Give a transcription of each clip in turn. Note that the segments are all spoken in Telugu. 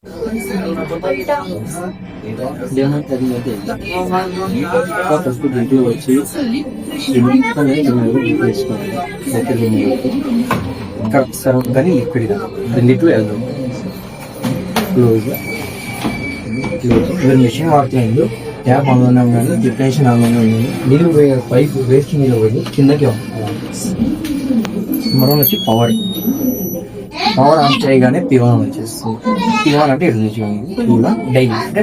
ఫస్ట్ ఇంట్లో వచ్చి కానీ లిక్విడ్ రెండిట్లు వెళ్దాం క్లోజ్ మీరు మిషన్ వాడుతుంది ట్యాప్ ఆన్లోనే ఉండాలి, డిప్రెషన్ ఆన్లోనే ఉండాలి. నీళ్ళు పోయే పైప్ వేస్ట్ నీళ్ళు పోయి కిందకి మరో వచ్చి పవర్ ఆన్ చేయగానే P1 వచ్చేస్తుంది. P1 అంటే డైలీ అంటే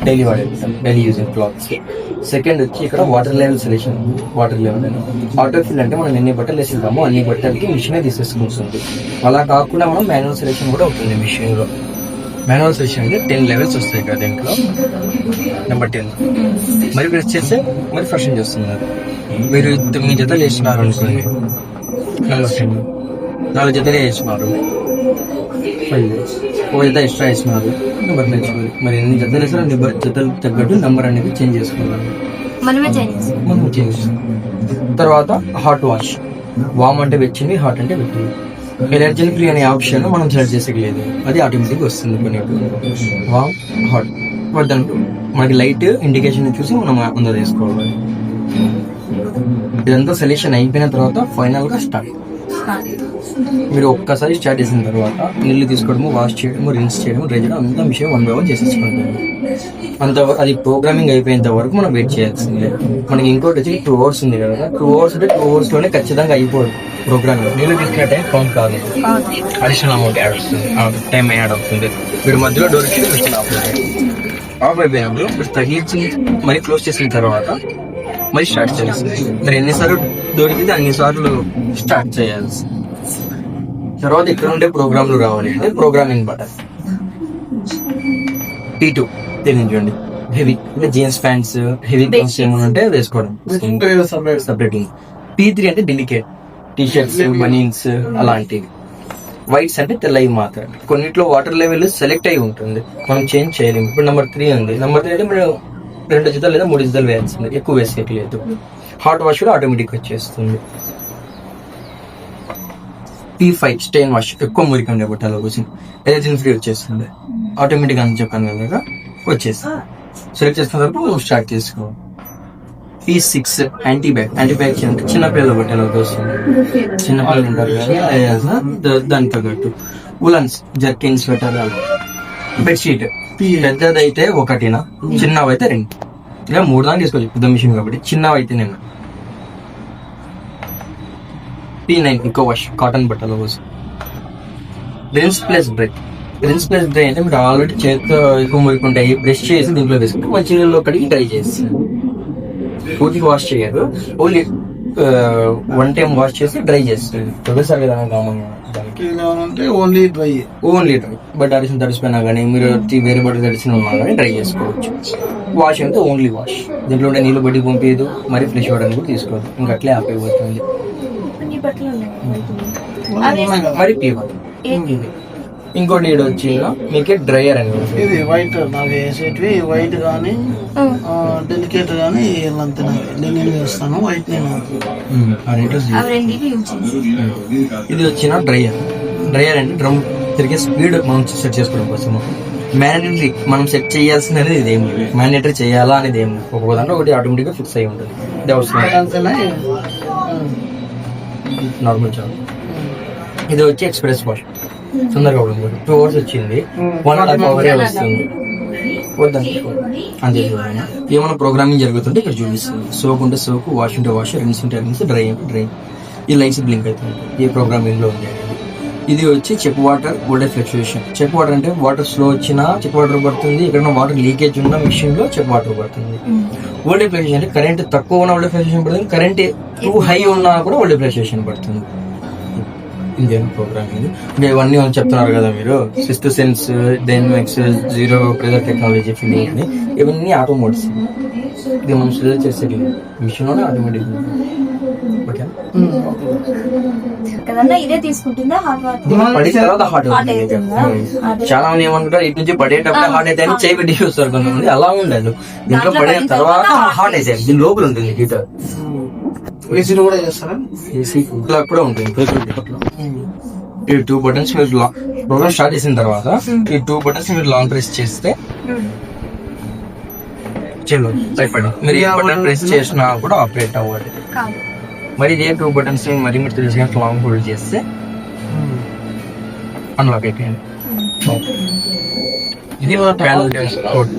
డైలీ వాడేస్తాం, డైలీ యూజింగ్ క్లాత్స్. సెకండ్ వచ్చి ఇక్కడ water level selection, water level అని. ఆటోఫిల్ అంటే మనం ఎన్ని బట్టలు వేసుకుంటామో అన్ని బట్టలకి మిషనే తీసేసుకుంటుంది. అలా కాకుండా మనం మాన్యువల్ సెలెక్షన్ కూడా అవుతుంది మిషన్లో. మాన్యువల్ సెలెక్షన్ అంటే 10 లెవెల్స్ వస్తాయి కదా దీంట్లో. నెంబర్ 10 మరి ప్రెస్ చేస్తే మరి ఫస్ట్ చేస్తున్నారు. మీరు 9 జతలు వేస్తున్నారు అనుకోండి, నెంబర్ 10 4 జతలే వేస్తున్నారు, 5 ఒక జత ఎక్స్ట్రా వేస్తున్నారు, నెంబర్ నేర్చుకోవాలి. మరి ఎన్ని జతలు వేస్తారో అన్ని జతలు తగ్గట్టు నెంబర్ అనేది చేంజ్ చేసుకోవాలి. మనం చేంజ్ తర్వాత హాట్ వాష్. వామ్ అంటే వెచ్చింది, హాట్ అంటే వెట్టింది. ఎలర్జన్ ఫ్రీ అనే ఆప్షన్ మనం సెలెక్ట్ చేసేయలేదు, అది ఆటోమేటిక్ వస్తుంది. కొన్ని వామ్ హాట్ వద్దంటూ మనకి లైట్ ఇండికేషన్ చూసి మనం అందరూ వేసుకోవాలి. ఇదంతా సెలెక్షన్ అయిపోయిన తర్వాత ఫైనల్ గా స్టార్ట్. మీరు ఒక్కసారి స్టార్ట్ చేసిన తర్వాత నీళ్ళు తీసుకోవడము, వాష్ చేయడము, రిన్స్ చేయడము, డ్రై చేయడం అంతా విషయం 1 by 1 చేసేసుకుంటాము. అంత అది ప్రోగ్రామింగ్ అయిపోయేంత వరకు మనం వెయిట్ చేయాల్సిందే. మనకి ఇంకోటి వచ్చి 2 hours ఉంది కదా, 2 hours అంటే 2 hours లోనే ఖచ్చితంగా అయిపోదు ప్రోగ్రామింగ్. నీళ్ళు తీసుకున్న టైం కౌంట్ కాదు, అడిషనల్ అమౌంట్ యాడ్ వస్తుంది, టైం యాడ్ అవుతుంది. వీడి మధ్యలో డోర్ ఇచ్చి మిషన్ ఆఫ్ అయిపోయినప్పుడు మీరు తగిలించి మరి క్లోజ్ చేసిన తర్వాత మరి స్టార్ట్ చేయాల్సింది. మరి ఎన్నిసార్లు దొరికితే అన్నిసార్లు స్టార్ట్ చేయాల్సి. తర్వాత ఇక్కడ ఉండే ప్రోగ్రాంలు రావాలి అంటే ప్రోగ్రామింగ్ బటన్. P2 తెలియజండి, హెవీ అంటే జీన్స్ ప్యాంట్స్, హెవీ ప్యాంట్స్ ఏమైనా ఉంటే వేసుకోవడం సపరేటింగ్. P3 అంటే డెలికేట్ టీ-షర్ట్స్, బనీన్స్ అలాంటివి. వైట్స్ అంటే తెల్లవి మాత్రమే. కొన్నిట్లో వాటర్ లెవెల్ సెలెక్ట్ అయి ఉంటుంది, మనం చేంజ్ చేయలేము. ఇప్పుడు నెంబర్ 3 ఉంది. నెంబర్ 3 అంటే మీరు 2 జతలు లేదా 3 జతలు వేయాల్సింది, ఎక్కువ వేసేయట్లేదు. హాట్ వాష్ కూడా ఆటోమేటిక్ వచ్చేస్తుంది. P5 స్టెయిన్ వాష్, ఎక్కువ మురికి ఉండే బట్టల కోసం ఎలర్జన్ ఫ్రీ వచ్చేస్తుంది, ఆటోమేటిక్ అని చెప్పాను కదా వచ్చేస్తుంది. సెలెక్ట్ చేసుకున్న తర్వాత స్టార్ట్ చేసుకోవాలి. P6 యాంటీబ్యాక్ అంటే చిన్నపిల్లల బట్టల కోసం, చిన్నపిల్లలు ఉంటారు కదా దానికి తగ్గట్టు. Woollens, jerkin, sweater, bedsheet. పెద్దదైతే 1, చిన్నవైతే 2, ఇలా 3 దాకా తీసుకోవచ్చు. పెద్ద మిషన్ కాబట్టి చిన్నవైతే నేను. P9 ఇంకో వాష్, కాటన్ బట్టల కోసం. Rinse plus dry. Rinse plus dry అంటే మీరు ఆల్రెడీ చేతితో ఎక్కువ మురికుంటాయి, బ్రష్ చేసి దీంట్లో వేసుకుంటే మంచి నీళ్ళలో కడిగి డ్రై చేస్తారు. పూర్తిగా వాష్ చేయరు, ఓన్లీ 1 time వాష్ చేసి డ్రై చేస్తుంది. ప్రొఫెసర్ విధానం కామన్గా ఓన్లీ డ్రై. బట్ తడిసిపోయినా కానీ మీరు వేరే బట్టలు తడిసిన ఉన్నా కానీ డ్రై చేసుకోవచ్చు. వాష్ అంటే ఓన్లీ వాష్, దీంట్లో ఉండే నీళ్ళు బయటికి పంపించదు, మరి ఫ్రెష్ వాటర్ కూడా తీసుకోవద్దు, ఇంకా అట్లే ఆపైపోతుంది. మరి P1 ఇంకోటి నీడు వచ్చి మీకే డ్రైయర్ అని. ఇది వైట్ నాకు వేసేటివి, వైట్ కానీ డెలికేట్ కానీ నేను వేస్తాను, వైట్ నేను. ఇది వచ్చిన డ్రైయర్. డ్రైయర్ అంటే డ్రమ్ తిరిగే స్పీడ్ మనం సెట్ చేసుకోవడం కోసము. మ్యాండేటరీ మనం సెట్ చేయాల్సింది అనేది ఇది ఏమి లేదు, మ్యాండేటరీ చేయాలా అనేది ఏమి లేదు. ఒక్కొక్క దాంట్లో ఒకటి ఆటోమేటిక్ గా ఫిక్స్ అయి ఉంటుంది. ఇది అవసరం నార్మల్ చాలు. ఇది వచ్చి ఎక్స్ప్రెస్ వాష్, తొందరగా 2 hours వచ్చింది, 1.5 hour వస్తుంది. అంతే ఏమైనా ప్రోగ్రామింగ్ జరుగుతుంటే ఇక్కడ చూపిస్తుంది. సోప్ ఉంటే సోప్, వాష్ ఉంటే వాష్, రిన్స్ ఉంటే రిన్స్, డ్రై. ఈ లైట్స్ బ్లింక్ అవుతుంది, ఏ ప్రోగ్రామింగ్ లో ఉంది అనేది. ఇది వచ్చి check water voltage fluctuation. Check water అంటే వాటర్ స్లో వచ్చినా చెక్ వాటర్ పడుతుంది, ఇక్కడ వాటర్ లీకేజ్ ఉన్న మిషన్ లో చెక్ వాటర్ పడుతుంది. వోల్టేజ్ ఫ్లక్చుయేషన్ అంటే కరెంట్ తక్కువ ఉన్న వోల్టేజ్ ఫ్లక్చుయేషన్ పడుతుంది, కరెంట్ టూ హై ఉన్నా కూడా వోల్టేజ్ ఫ్లక్చుయేషన్ పడుతుంది. ఇండియన్ ప్రోగ్రామింగ్ ఇంకా ఇవన్నీ చెప్తున్నారు కదా మీరు, 6th sense, dynamics, 0 pressure technology, feeling అని, ఇవన్నీ ఆటోమోటివ్స్. ఇది మనం సెలెక్ట్ చేసేది మిషన్ లోనే ఆటోమేటిక్. పడిన తర్వాత హాట్ అవుతుంది. చాలా మంది ఏమంటారు ఇటు నుంచి పడేటప్పుడు హాట్ అయితే అని చేయి పెట్టి చూస్తారు కొంతమంది, అలా ఉండదు. దీంట్లో పడిన తర్వాత హాట్ అయితే దీని లోపల ఉంటుంది హీటర్. ఏసీ కూడా చేస్తారా? ఏసీ కూడా ఉంటుంది. ఈ 2 బటన్స్ మీరు ప్రోగ్రామ్ స్టార్ట్ చేసిన తర్వాత ఈ 2 బటన్స్ మీరు లాంగ్ ప్రెస్ చేస్తే చలో అయిపోయింది. మీరు ఏ బటన్ ప్రెస్ చేసినా కూడా ఆపరేట్ అవ్వాలి. మరి ఇదే 2 బటన్స్ మరి మీరు 3 సెకండ్స్ లాంగ్ హోల్డ్ చేస్తే అన్లాక్ అయిపోయింది. ఇది ప్యానల్ కోడ్.